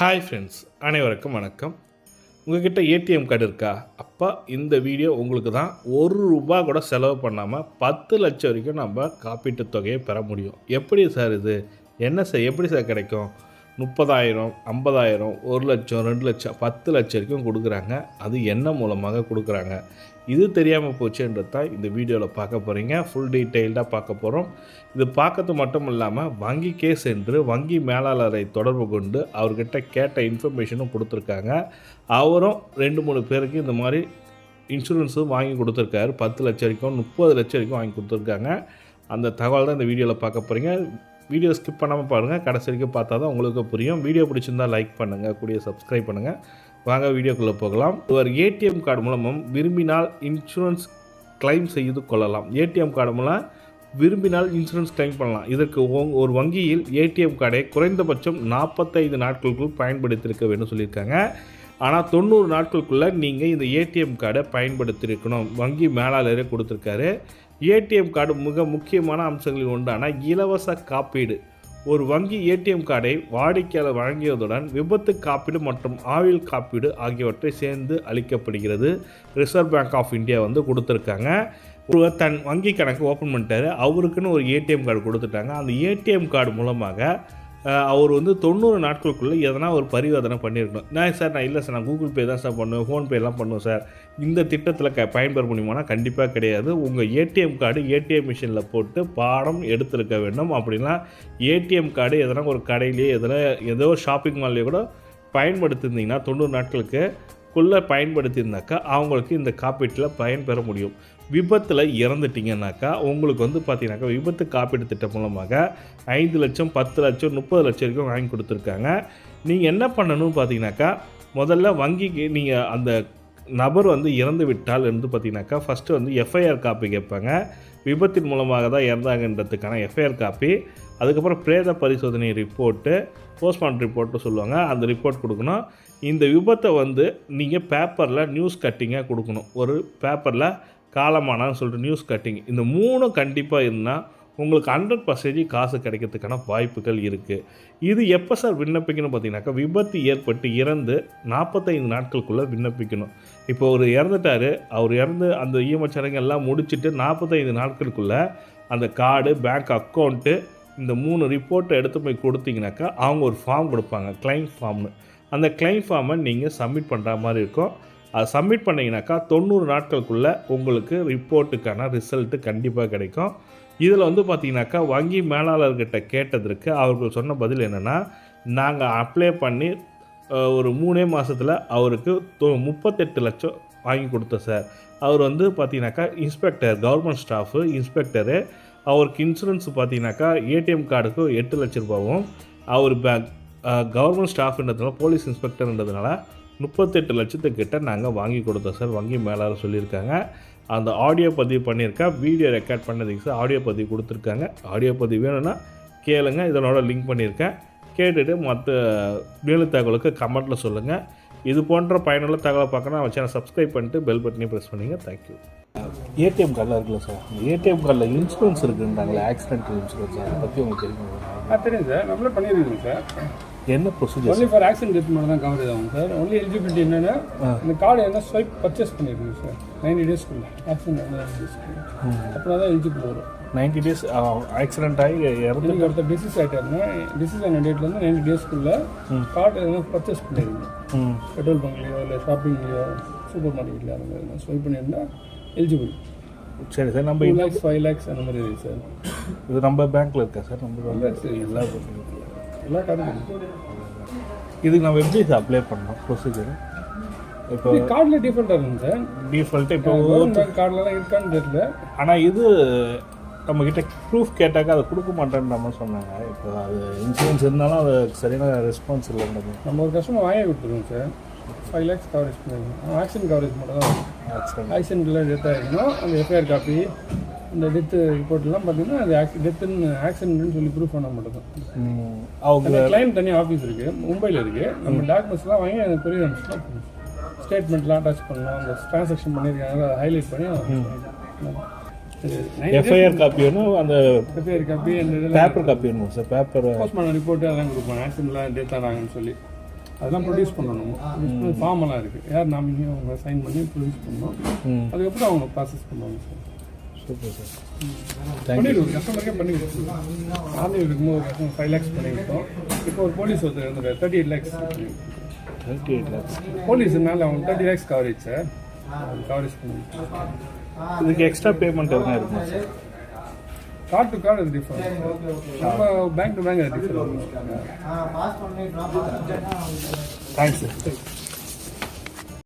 Hi friends, அனைவருக்கும் வணக்கம். உங்கள்கிட்ட ஏடிஎம் கார்டு இருக்கா? அப்போ இந்த வீடியோ உங்களுக்கு தான். ₹1 கூட செலவு பண்ணாமல் 10 லட்சம் வரைக்கும் நம்ம காப்பீட்டு தொகையை பெற முடியும். எப்படி சார் இது? என்ன சார், எப்படி சார் கிடைக்கும்? 30,000, 50,000, 1 லட்சம், 2 லட்சம், 10 லட்சம் வரைக்கும் கொடுக்குறாங்க. அது என்ன மூலமாக கொடுக்குறாங்க? இது தெரியாமல் போச்சுன்றது தான் இந்த வீடியோவில் பார்க்க போகிறீங்க. ஃபுல் டீட்டெயில்டாக பார்க்க போகிறோம். இது பார்க்கறது மட்டும் இல்லாமல் வங்கிக்கே சென்று வங்கி மேலாளரை தொடர்பு கொண்டு அவர்கிட்ட கேட்ட இன்ஃபர்மேஷனும் கொடுத்துருக்காங்க. அவரும் 2-3 பேருக்கு இந்த மாதிரி இன்சூரன்ஸும் வாங்கி கொடுத்துருக்காரு. 10 லட்சம் வரைக்கும், 30 லட்சம் வரைக்கும் வாங்கி கொடுத்துருக்காங்க. அந்த தகவல் தான் இந்த வீடியோவில் பார்க்க போகிறீங்க. வீடியோ ஸ்கிப் பண்ணாமல் பாருங்கள், கடைசி வரைக்கும் பார்த்தா தான் உங்களுக்கு புரியும். வீடியோ பிடிச்சிருந்தால் லைக் பண்ணுங்கள், கூடிய சப்ஸ்கிரைப் பண்ணுங்கள். வாங்க வீடியோக்குள்ளே போகலாம். ஒரு ஏடிஎம் கார்டு மூலமும் விரும்பினால் இன்சூரன்ஸ் கிளைம் செய்து கொள்ளலாம். ஏடிஎம் கார்டு மூலம் விரும்பினால் இன்சூரன்ஸ் கிளைம் பண்ணலாம். இதற்கு ஒரு வங்கியில் ஏடிஎம் கார்டை குறைந்தபட்சம் 45 நாட்களுக்குள் பயன்படுத்தியிருக்க வேண்டும் சொல்லியிருக்காங்க. ஆனால் 90 நாட்களுக்குள்ளே நீங்கள் இந்த ஏடிஎம் கார்டை பயன்படுத்தியிருக்கணும். வங்கி மேலாளரே கொடுத்துருக்காரு. ஏடிஎம் கார்டு மிக முக்கியமான அம்சங்களில் ஒன்றான இலவச காப்பீடு. ஒரு வங்கி ஏடிஎம் கார்டை வாடிக்கையாளர் வழங்கியதுடன் விபத்து காப்பீடு மற்றும் ஆயுள் காப்பீடு ஆகியவற்றை சேர்ந்து அளிக்கப்படுகிறது. ரிசர்வ் பேங்க் ஆஃப் இந்தியா கொடுத்துருக்காங்க. ஒருவர் தன் வங்கி கணக்கு ஓப்பன் பண்ணிட்டாரு. அவருக்குன்னு ஒரு ஏடிஎம் கார்டு கொடுத்துட்டாங்க. அந்த ஏடிஎம் கார்டு மூலமாக அவர் 90 நாட்களுக்குள்ளே எதனா ஒரு பரிவர்த்தனை பண்ணியிருக்கணும். நான் இல்லை சார், நான் கூகுள் பே தான் சார் பண்ணுவேன், ஃபோன்பேலாம் பண்ணுவேன் சார், இந்த திட்டத்தில் பயன்பெற முடியுமானா கண்டிப்பாக கிடையாது. உங்கள் ஏடிஎம் கார்டு ஏடிஎம் மிஷினில் போட்டு பாடம் எடுத்திருக்க வேண்டும். அப்படின்னா ஏடிஎம் கார்டு எதனா ஒரு கடையிலேயே ஏதோ ஷாப்பிங் மால்லேயே கூட பயன்படுத்தியிருந்தீங்கன்னா 90 நாட்களுக்குள்ளே பயன்படுத்தியிருந்தாக்கா அவங்களுக்கு இந்த காப்பீட்டில் பயன்பெற முடியும். விபத்தில் இறந்துட்டிங்கனாக்கா உங்களுக்கு பார்த்தீங்கன்னாக்கா விபத்து காப்பீடு திட்டம் மூலமாக 5 லட்சம், 10 லட்சம், 30 லட்சம் வரைக்கும் வாங்கி கொடுத்துருக்காங்க. நீங்கள் என்ன பண்ணணும்னு பார்த்தீங்கன்னாக்கா, முதல்ல வங்கிக்கு நீங்கள் அந்த நபர் இறந்து விட்டால் பார்த்தீங்கன்னாக்கா ஃபஸ்ட்டு எஃப்ஐஆர் காப்பி கேட்பாங்க. விபத்தின் மூலமாக தான் இறந்தாங்கன்றதுக்கான எஃப்ஐஆர் காப்பி, அதுக்கப்புறம் பிரேத பரிசோதனை ரிப்போர்ட்டு, போஸ்ட்மார்ட்டம் ரிப்போர்ட்டு சொல்லுவாங்க. அந்த ரிப்போர்ட் கொடுக்கணும். இந்த விபத்தை நீங்கள் பேப்பரில் நியூஸ் கட்டிங்காக கொடுக்கணும். ஒரு பேப்பரில் காலமானான்னு சொல்லிட்டு நியூஸ் கட்டிங், இந்த 3 கண்டிப்பாக இருந்தால் உங்களுக்கு 100% காசு கிடைக்கிறதுக்கான வாய்ப்புகள் இருக்குது. இது எப்போ சார் விண்ணப்பிக்கணும் பார்த்தீங்கன்னாக்கா, விபத்து ஏற்பட்டு இறந்து 45 நாட்களுக்குள்ளே விண்ணப்பிக்கணும். இப்போ ஒரு இறந்துட்டார், அவர் இறந்து அந்த ஈமச்சடங்கு எல்லாம் முடிச்சுட்டு 45 நாட்களுக்குள்ளே அந்த கார்டு, பேங்க் அக்கௌண்ட்டு, இந்த 3 ரிப்போர்ட்டை எடுத்து போய் கொடுத்தீங்கன்னாக்கா அவங்க ஒரு ஃபார்ம் கொடுப்பாங்க, கிளைம் ஃபார்ம்னு. அந்த கிளைம் ஃபார்மை நீங்கள் சப்மிட் பண்ணுற மாதிரி இருக்கும். அதை சப்மிட் பண்ணிங்கனாக்கா 90 நாட்களுக்குள்ளே உங்களுக்கு ரிப்போர்ட்டுக்கான ரிசல்ட்டு கண்டிப்பாக கிடைக்கும். இதில் பார்த்தீங்கன்னாக்கா வங்கி மேலாளர்கிட்ட கேட்டதற்கு அவர்கள் சொன்ன பதில் என்னென்னா, நாங்கள் அப்ளை பண்ணி ஒரு 3 மாதத்தில் அவருக்கு 38 லட்சம் வாங்கி கொடுத்தோம் சார். அவர் பார்த்தீங்கன்னாக்கா இன்ஸ்பெக்டர், கவர்மெண்ட் ஸ்டாஃபு இன்ஸ்பெக்டரு. அவருக்கு இன்சூரன்ஸ் பார்த்தீங்கன்னாக்கா ஏடிஎம் கார்டுக்கு 8 லட்ச ரூபாவும், அவர் கவர்மெண்ட் ஸ்டாஃப்ன்றதுனால போலீஸ் இன்ஸ்பெக்டர்ன்றதுனால 38 லட்சத்துக்கிட்ட நாங்கள் வாங்கி கொடுத்தோம் சார், வங்கி மேலாளர் சொல்லியிருக்காங்க. அந்த ஆடியோ பதிவு பண்ணியிருக்கேன், வீடியோ ரெக்கார்ட் பண்ணதுக்கு சார் ஆடியோ பதிவு கொடுத்துருக்காங்க. ஆடியோ பதிவு வேணும்னா கேளுங்க, இதனோட லிங்க் பண்ணியிருக்கேன். கேட்டுட்டு மற்ற மேலும் தகவலுக்கு கமெண்ட்டில் சொல்லுங்கள். இது போன்ற பயனுள்ள தகவலை பார்க்கணும் நம்ம சேனல் சப்ஸ்கிரைப் பண்ணிட்டு பெல் பட்டனையும் ப்ரெஸ் பண்ணிங்க. தேங்க்யூ. ஏடிஎம் கார்டில் இருக்குல்ல சார், ஏடிஎம் கார்டில் இன்சூரன்ஸ் இருக்குன்றாங்களே, ஆக்சிடென்டல் இன்சூரன்ஸ், அதை பற்றி உங்களுக்கு தெரியும்? தெரியும் சார், நம்மளே பண்ணியிருக்கோம் சார். என்ன procedure? Only for accident death மட்டும் தான் கவரேஜ் ஆகும் சார். ஒன்லி எலிஜிபிலிட்டி என்னென்னா, இந்த கார்டு ஸ்வைப் பர்ச்சேஸ் பண்ணியிருக்கோம் சார் 90 டேஸ்க்குள்ளே. ஆக்சிடென்ட் அப்புறம் தான் எலிஜிபிள் வரும். 90 டேஸ் ஆக்சிடென்ட் ஆகி இறந்துக்கு ஒருத்தர் டிசீஸ் ஆகிட்டாருன்னா டிசீஸ் ஆன டேட்லேருந்து 90 டேஸ்க்குள்ளே கார்டு எதனா பர்ச்சேஸ் பண்ணியிருக்கோம். பெட்ரோல் பங்க்லேயோ இல்லை ஷாப்பிங்லேயோ சூப்பர் மார்க்கெட்லேயோ அந்த மாதிரி ஸ்வைப் பண்ணியிருந்தால் எலிஜிபிள். சரி சார், நம்ம 2 lakhs 5 lakhs அந்த மாதிரி இருக்குது சார். இது நம்ம பேங்க்கில் இருக்கா சார்? நம்ம எல்லா கார்டும் இதுக்கு நம்ம எப்படி சார் அப்ளை பண்ணோம் ப்ரொசீஜர்? இப்போ கார்டில் டிஃபால்ட்டாக இருக்குங்க சார். டிஃபால்ட்டு இப்போ கார்டிலலாம் இருக்கான்னு தெரியல. ஆனால் இது நம்மக்கிட்ட ப்ரூஃப் கேட்டாக்கா அதை கொடுக்க மாட்டேன்ற மாதிரி சொன்னாங்க. இப்போ அது இன்சூரன்ஸ் இருந்தாலும் அது சரியான ரெஸ்பான்ஸ் இல்லைன்றது. நம்ம ஒரு கஸ்டமர் வாங்கி கொடுத்துருவோம் சார். 5 lakhs கவரேஜ் பண்ணிருக்கோம். ஆக்சிடென்ட் கவரேஜ் மட்டும் தான். ஆக்சிடென்ட்டில் டெத் ஆகிருக்கணும். அந்த எஃப்ஐஆர் காப்பி, இந்த டெத்து ரிப்போர்ட்லாம் பார்த்தீங்கன்னா அது டெத்துன்னு ஆக்சிடென்ட்னு சொல்லி ப்ரூஃப் பண்ணால் மட்டும் தான். அவங்க கிளைம் தனியாக ஆஃபீஸ் இருக்குது, மும்பையில் இருக்குது. நம்ம டாக்குமெண்ட்ஸ்லாம் வாங்கி அந்த பெரிய ஸ்டேட்மெண்ட்லாம் அட்டாச் பண்ணலாம். அந்த ட்ரான்சாக்ஷன் பண்ணியிருக்காங்க அதை ஹைலைட் பண்ணி எஃப்ஐஆர் காப்பி வேணும், அந்த எஃப்ஐஆர் காப்பி, அந்த பேப்பர் காப்பி வேணும் சார். பேப்பர் போஸ்ட்மார்ட்டம் ரிப்போர்ட்டு அதெல்லாம் கொடுப்பாங்க. ஆக்சிடென்ட்லாம் டெத் ஆனாங்கன்னு சொல்லி அதெல்லாம் ப்ரொடியூஸ் பண்ணணும். ஃபார்ம் எல்லாம் இருக்குது, யார் நாமினி அவங்க சைன் பண்ணி ப்ரொடியூஸ் பண்ணணும். அதுக்கப்புறம் அவங்க ப்ராசஸ் பண்ணுவாங்க சார். Super sir. பண்ணிடுவோம், கஸ்டமருக்கே பண்ணி கொடுத்துருவோம். ஆர்மியில் இருக்கும்போது ஒரு கஸ்டமர் 5 lakhs பண்ணிக்கிட்டோம். இப்போ ஒரு போலீஸ் ஒருத்தர் இருந்துரு 38 lakhs. 38 lakhs போலீஸ்னால அவங்க 30 lakhs கவரேஜ் சார். கவரேஜ் பண்ணிக்கிட்டோம். இதுக்கு எக்ஸ்ட்ரா பேமெண்ட் எதுனா இருக்குமா சார்? கார்டு டு கார்டு அது டிஃபரெண்ட், நம்ம பேங்க் டு பேங்க் அது டிஃபரெண்ட். Thanks sir.